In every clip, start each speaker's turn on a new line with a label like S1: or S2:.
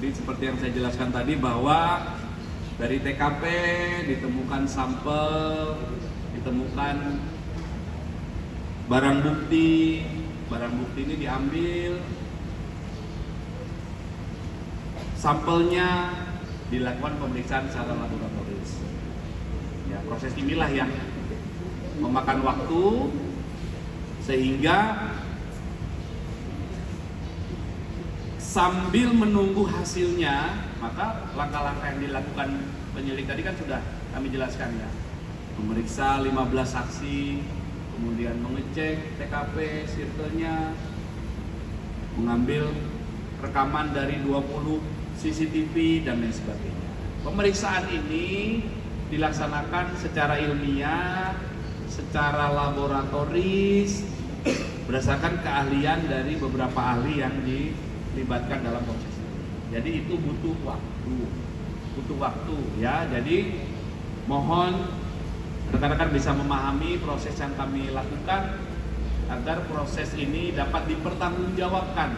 S1: Jadi seperti yang saya jelaskan tadi bahwa dari TKP ditemukan sampel, ditemukan barang bukti ini diambil, sampelnya dilakukan pemeriksaan secara laboratoris. Ya, proses inilah yang memakan waktu sehingga sambil menunggu hasilnya, maka langkah-langkah yang dilakukan penyidik tadi kan sudah kami jelaskan ya. Memeriksa 15 saksi, kemudian mengecek TKP, circle-nya, mengambil rekaman dari 20 CCTV dan lain sebagainya. Pemeriksaan ini dilaksanakan secara ilmiah, secara laboratoris, berdasarkan keahlian dari beberapa ahli yang dilibatkan dalam proses ini. Jadi itu butuh waktu ya. Jadi mohon rekan-rekan bisa memahami proses yang kami lakukan agar proses ini dapat dipertanggungjawabkan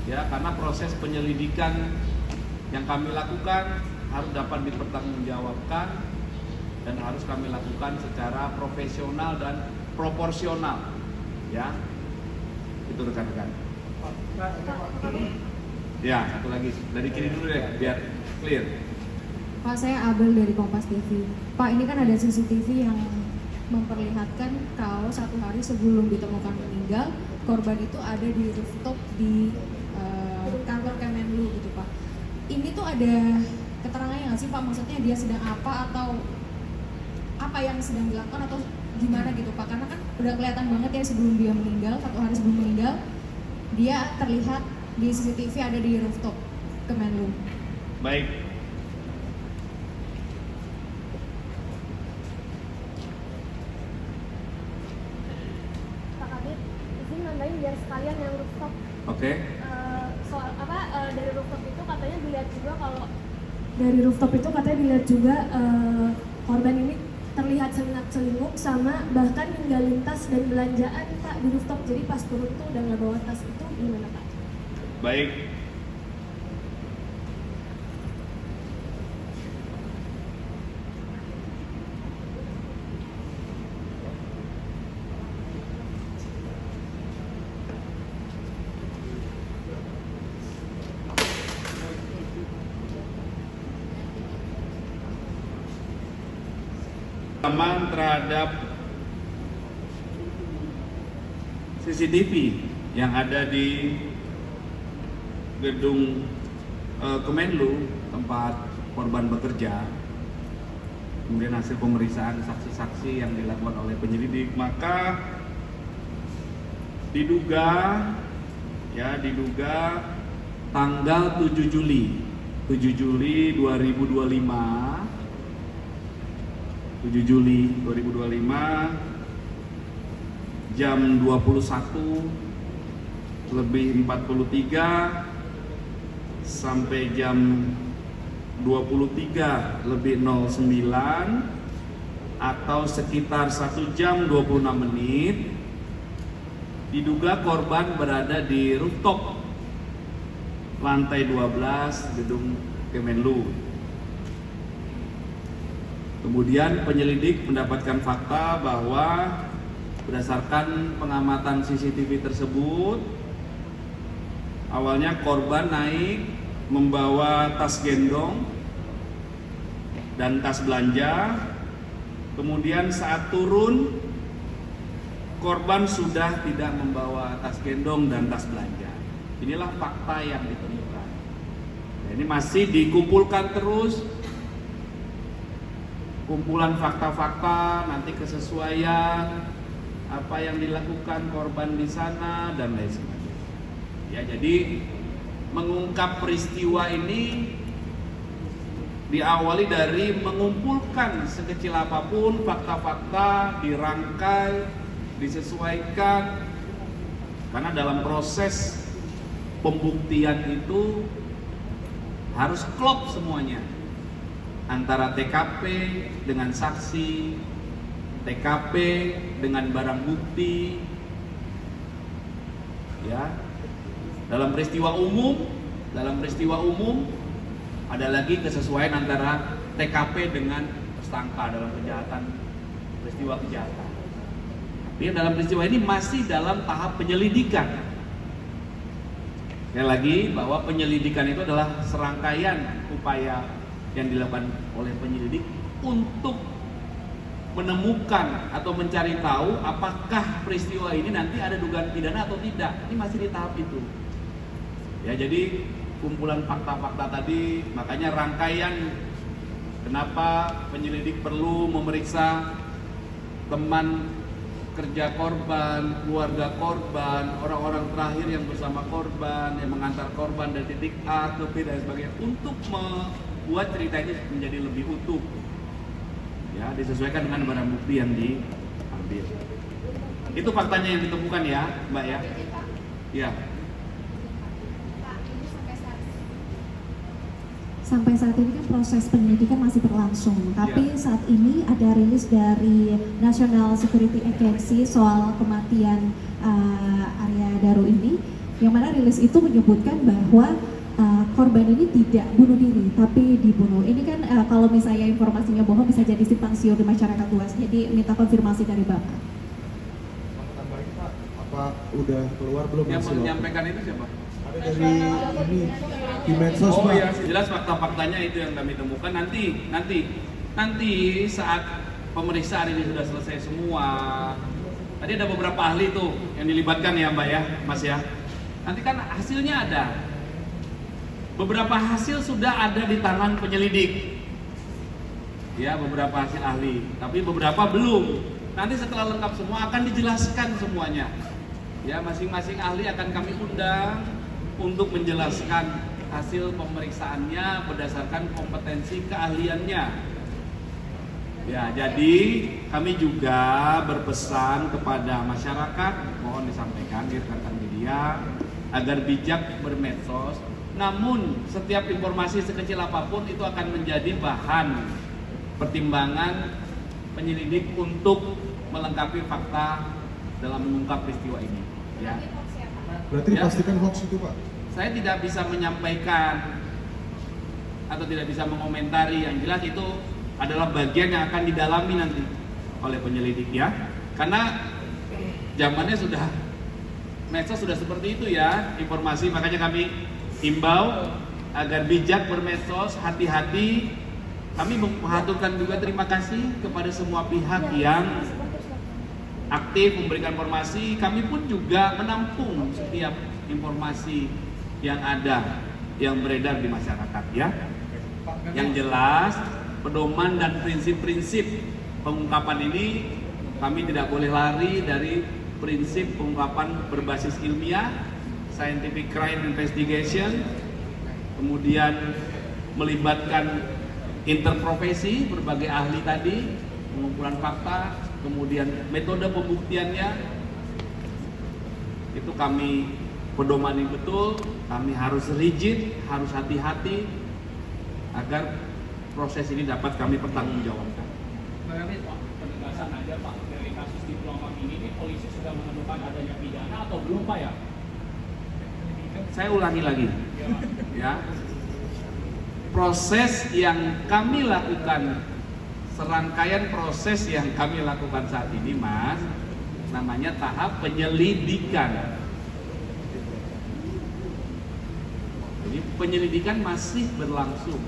S1: ya, karena proses penyelidikan yang kami lakukan harus dapat dipertanggungjawabkan dan harus kami lakukan secara profesional dan proporsional ya. Itu rekan-rekan. Ya, satu lagi dari kiri dulu ya biar clear.
S2: Pak, saya Abel dari Kompas TV. Pak, ini kan ada CCTV yang memperlihatkan kalau 1 hari sebelum ditemukan meninggal, korban itu ada di rooftop di kantor Kemenlu gitu Pak. Ini tuh ada keterangannya nggak sih Pak? Maksudnya dia sedang apa atau apa yang sedang dilakukan atau gimana gitu Pak? Karena kan udah kelihatan banget ya sebelum dia meninggal, 1 hari sebelum meninggal, dia terlihat di CCTV ada di rooftop Kemenlu.
S1: Baik.
S3: Biar sekalian yang rooftop.
S1: Oke.
S3: Soal dari rooftop itu katanya dilihat juga kalau
S4: dari rooftop itu katanya dilihat juga korban ini terlihat selingat-selingkuh sama bahkan ninggalin tas dan belanjaan Pak di rooftop. Jadi pas turun tuh udah nggak bawa tas, itu gimana Pak?
S1: Baik. Aman terhadap CCTV yang ada di gedung Kemenlu tempat korban bekerja, kemudian hasil pemeriksaan saksi-saksi yang dilakukan oleh penyelidik, maka diduga tanggal 7 Juli 2025 jam 21:43 sampai jam 23:09 atau sekitar 1 jam 26 menit diduga korban berada di rooftop lantai 12 gedung Kemenlu. Kemudian penyelidik mendapatkan fakta bahwa berdasarkan pengamatan CCTV tersebut, awalnya korban naik membawa tas gendong dan tas belanja. Kemudian saat turun, korban sudah tidak membawa tas gendong dan tas belanja. Inilah fakta yang ditemukan. Ini masih dikumpulkan terus, kumpulan fakta-fakta, nanti kesesuaian apa yang dilakukan korban di sana dan lain sebagainya. Ya, jadi mengungkap peristiwa ini diawali dari mengumpulkan sekecil apapun fakta-fakta, dirangkai, disesuaikan, karena dalam proses pembuktian itu harus klop semuanya, antara TKP dengan saksi, TKP dengan barang bukti. Ya, dalam peristiwa umum dalam peristiwa umum, ada lagi kesesuaian antara TKP dengan tersangka dalam peristiwa kejahatan. Tapi dalam peristiwa ini masih dalam tahap penyelidikan. Sekali lagi bahwa penyelidikan itu adalah serangkaian upaya yang dilakukan oleh penyelidik untuk menemukan atau mencari tahu apakah peristiwa ini nanti ada dugaan pidana atau tidak. Ini masih di tahap itu. Ya, jadi kumpulan fakta-fakta tadi, makanya rangkaian kenapa penyelidik perlu memeriksa teman kerja korban, keluarga korban, orang-orang terakhir yang bersama korban, yang mengantar korban dari titik A ke B dan sebagainya, untuk membuat cerita ini menjadi lebih utuh. Ya, disesuaikan dengan barang bukti yang diambil. Itu faktanya yang ditemukan ya, Mbak ya. Ya.
S5: Sampai saat ini kan proses penyelidikan masih berlangsung, tapi saat ini ada rilis dari National Security Agency soal kematian Arya Daru ini, yang mana rilis itu menyebutkan bahwa korban ini tidak bunuh diri, tapi dibunuh. Ini kan kalau misalnya informasinya bohong bisa jadi simpang siur di masyarakat luas, jadi minta konfirmasi dari Bapak.
S6: Tambahin Pak, apa udah keluar belum?
S1: Yang menyampaikan itu siapa?
S6: Ada dari ini di medsos
S1: Oh
S6: Pak.
S1: ya, jelas fakta-faktanya itu yang kami temukan. Nanti saat pemeriksaan ini sudah selesai semua. Tadi ada beberapa ahli tuh yang dilibatkan ya Mbak ya, Mas ya. Nanti kan hasilnya ada. Beberapa hasil sudah ada di tangan penyelidik. Ya, beberapa hasil ahli, tapi beberapa belum. Nanti setelah lengkap semua akan dijelaskan semuanya. Ya, masing-masing ahli akan kami undang untuk menjelaskan hasil pemeriksaannya berdasarkan kompetensi keahliannya. Ya, jadi kami juga berpesan kepada masyarakat, mohon disampaikan di rekan media agar bijak bermedsos. Namun setiap informasi sekecil apapun itu akan menjadi bahan pertimbangan penyelidik untuk melengkapi fakta dalam mengungkap peristiwa ini. Ya.
S6: Berarti dipastikan hoax itu Pak?
S1: Saya tidak bisa menyampaikan atau tidak bisa mengomentari, yang jelas itu adalah bagian yang akan didalami nanti oleh penyelidik ya. Karena zamannya sudah, medsos sudah seperti itu ya, informasi, makanya kami himbau agar bijak bermedsos, hati-hati. Kami mengaturkan juga terima kasih kepada semua pihak yang aktif memberikan informasi. Kami pun juga menampung setiap informasi yang ada, yang beredar di masyarakat ya. Yang jelas pedoman dan prinsip-prinsip pengungkapan ini, kami tidak boleh lari dari prinsip pengungkapan berbasis ilmiah, scientific crime investigation, kemudian melibatkan interprofesi berbagai ahli tadi, pengumpulan fakta, kemudian metode pembuktiannya itu kami pedomani betul. Kami harus rigid, harus hati-hati agar proses ini dapat kami pertanggungjawabkan.
S7: Penegasan aja Pak, dari kasus diplomat ini polisi sudah menemukan adanya pidana atau belum Pak ya?
S1: Saya ulangi lagi ya, proses yang kami lakukan, serangkaian proses yang kami lakukan saat ini Mas, namanya tahap penyelidikan. Jadi penyelidikan masih berlangsung.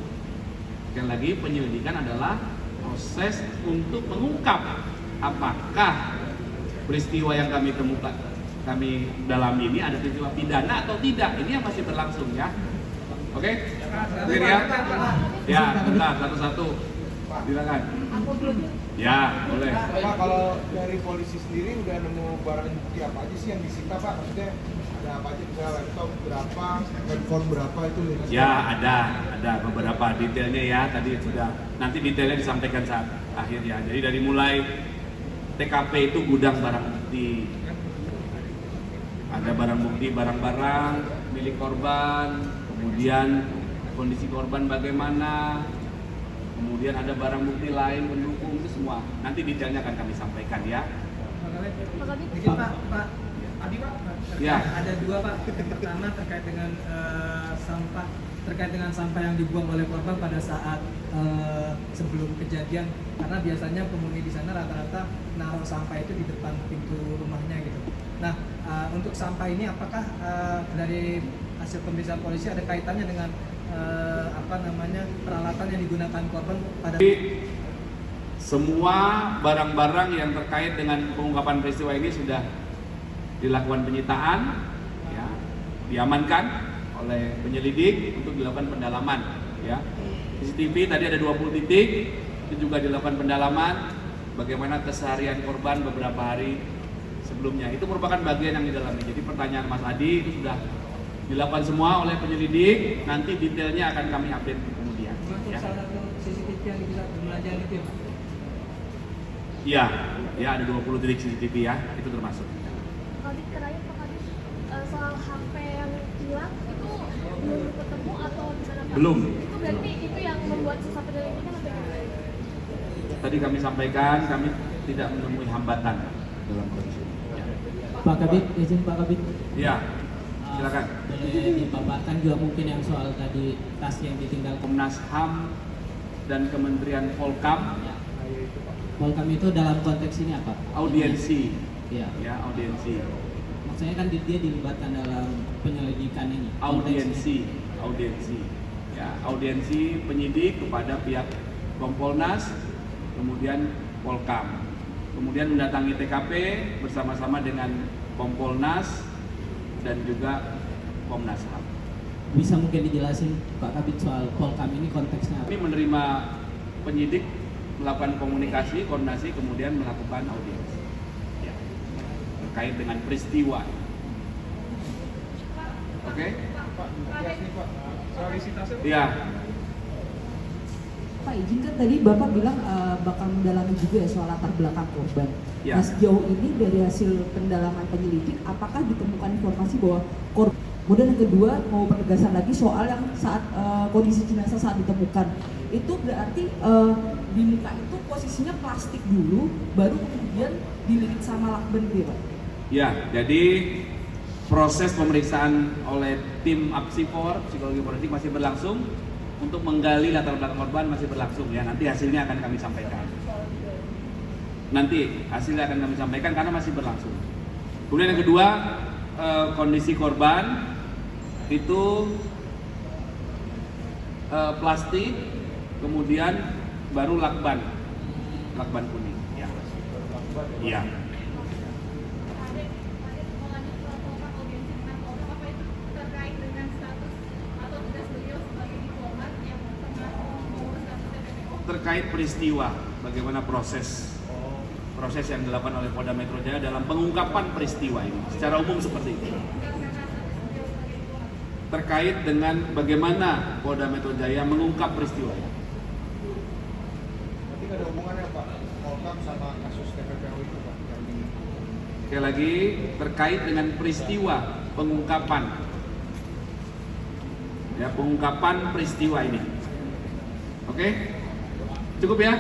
S1: Sekali lagi, penyelidikan adalah proses untuk mengungkap apakah peristiwa yang kami temukan, kami dalami ini ada peristiwa pidana atau tidak. Ini yang masih berlangsung ya. Oke? Clear ya? Ya, bentar, satu-satu. Silakan. Ya, boleh.
S6: Pak, kalau dari polisi sendiri udah nemu barang bukti apa aja sih yang disita Pak? Maksudnya ada apa aja, bisa laptop berapa, handphone berapa itu?
S1: Ya, ada beberapa detailnya ya. Tadi sudah, nanti detailnya disampaikan saat akhir ya. Jadi dari mulai TKP itu gudang barang bukti, ada barang bukti barang-barang milik korban, kemudian kondisi korban bagaimana, kemudian ada barang bukti lain pendukung, itu semua nanti detailnya akan kami sampaikan ya.
S8: Pak, Adi Pak,
S1: Ya.
S8: ada dua Pak. Yang pertama terkait dengan sampah yang dibuang oleh korban pada saat sebelum kejadian, karena biasanya penghuni di sana rata-rata naruh sampah itu di depan pintu rumahnya gitu. Nah, untuk sampah ini apakah dari hasil pemeriksaan polisi ada kaitannya dengan peralatan yang digunakan korban pada
S1: Semua barang-barang yang terkait dengan pengungkapan peristiwa ini sudah dilakukan penyitaan, ya, diamankan oleh penyelidik untuk dilakukan pendalaman. Ya. CCTV tadi ada 20 titik, itu juga dilakukan pendalaman bagaimana keseharian korban beberapa hari sebelumnya. Itu merupakan bagian yang di dalamnya. Jadi pertanyaan Mas Adi itu sudah dilakukan semua oleh penyelidik, nanti detailnya akan kami update kemudian.
S8: untuk
S1: Ya.
S8: salah satu CCTV yang di pusat perbelanjaan itu ya Pak?
S1: Ya, ya ada 20 titik CCTV ya, itu termasuk.
S3: Kadit terakhir Pak Kadit, soal HP yang hilang itu belum ketemu atau gimana Pak?
S1: Belum.
S3: Itu berarti itu yang membuat susah penyelidikan atau gimana?
S1: Tadi kami sampaikan kami tidak menemui hambatan dalam proses ini. Ya.
S9: Pak Kabit, izin Pak Kabit.
S1: Ya, silakan.
S9: Boleh dipaparkan juga mungkin yang soal tadi tas yang ditinggal
S1: Komnas HAM dan Kementerian Polkam
S9: Polkam itu dalam konteks ini apa?
S1: audiensi,
S9: Ya.
S1: ya audiensi,
S9: Maksudnya kan dia dilibatkan dalam penyelidikan ini.
S1: audiensi, ya audiensi penyidik kepada pihak Kompolnas, kemudian Polkam, kemudian mendatangi TKP bersama-sama dengan Kompolnas dan juga Komnas HAM.
S9: Bisa mungkin dijelasin Pak Kabit soal Polkam ini konteksnya apa?
S1: Kami menerima penyidik melakukan komunikasi, koordinasi, kemudian melakukan audiensi ya, terkait dengan peristiwa. Oke?
S6: Pak, nih Pak, soalisitasnya
S1: Ya,
S10: Pak izin kan tadi Bapak bilang bakal mendalami juga ya soal latar belakang korban.
S1: Ya.
S10: Nah sejauh ini dari hasil pendalaman penyelidik, apakah ditemukan informasi bahwa korban? Kemudian yang kedua mau penegasan lagi soal yang saat kondisi jenazah saat ditemukan itu berarti di muka itu posisinya plastik dulu, baru kemudian dililit sama lakban gitu ya Pak?
S1: ya. Jadi proses pemeriksaan oleh tim Apsifor psikologi forensik masih berlangsung untuk menggali latar belakang korban masih berlangsung ya. Nanti hasilnya akan kami sampaikan. Nanti hasilnya akan kami sampaikan karena masih berlangsung. Kemudian yang kedua kondisi korban itu plastik, kemudian baru lakban kuning. Ya. Iya. Terkait peristiwa, bagaimana proses yang dilakukan oleh Polda Metro Jaya dalam pengungkapan peristiwa ini secara umum seperti itu. Terkait dengan bagaimana Polda Metro Jaya mengungkap peristiwa ini.
S6: Nanti nggak ada hubungannya Pak, Polkam sama kasus TPPU itu Pak?
S1: Sekali lagi terkait dengan peristiwa pengungkapan peristiwa ini. Oke? Cukup ya?